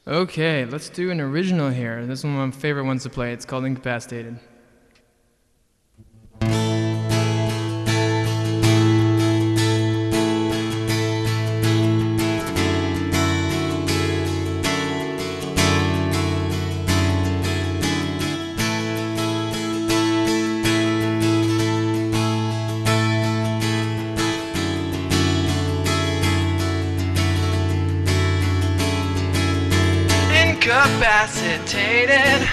Okay, let's do an original here. This is one of my favorite ones to play. It's called Incapacitated. Incapacitated,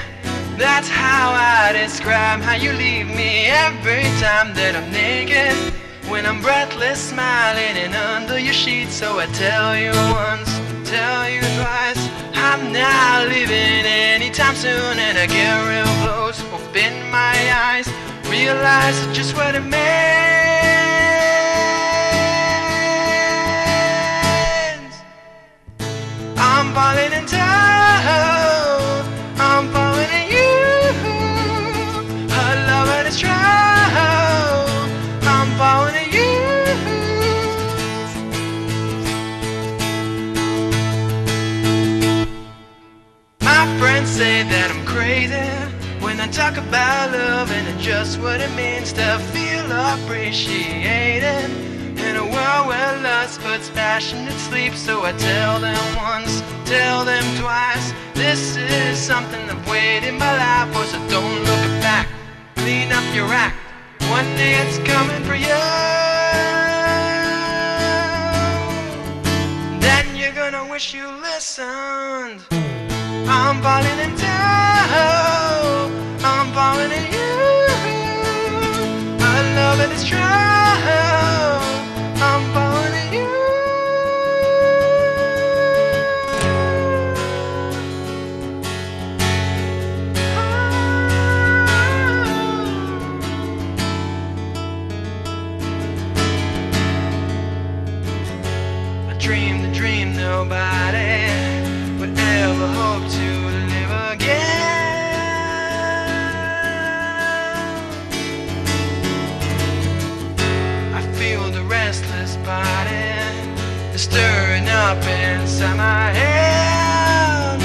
that's how I describe how you leave me every time that I'm naked. When I'm breathless, smiling and under your sheets. So I tell you once, tell you twice, I'm not leaving anytime soon. And I get real close, open my eyes, realize just what it means. I'm falling into I'm falling in you. Her love and it's true. I'm falling in you. My friends say that I'm crazy when I talk about love and just what it means to feel appreciated in a world where lust puts passion to sleep. So I tell them once, tell them twice, this is something I've waited my life for. So don't look back, clean up your act, one day it's coming for you. Then you're gonna wish you listened. I'm falling in love, I'm falling in you. I love it, it's true. I'm falling in you. I dreamed the dream nobody would ever hope to live again. I feel the restless body stirring up inside my head.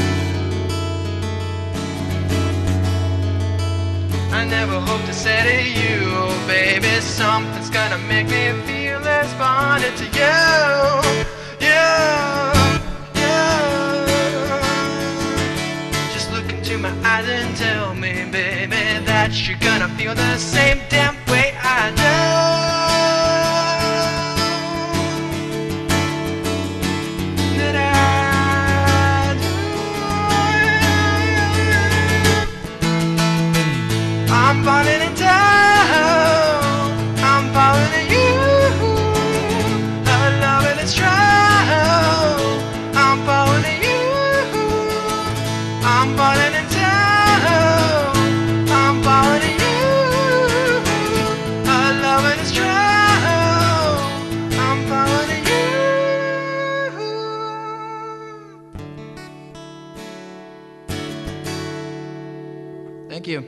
I never hope to say to you, oh baby, something's gonna make me feel less bonded to you. Just look into my eyes and tell me, baby, that you're gonna feel the same damn way I do. I'm falling in love, I'm falling in you. I love it, it's true. I'm falling in you. I'm falling in love, I'm falling in you. I love it, it's true. I'm falling in you. Thank you.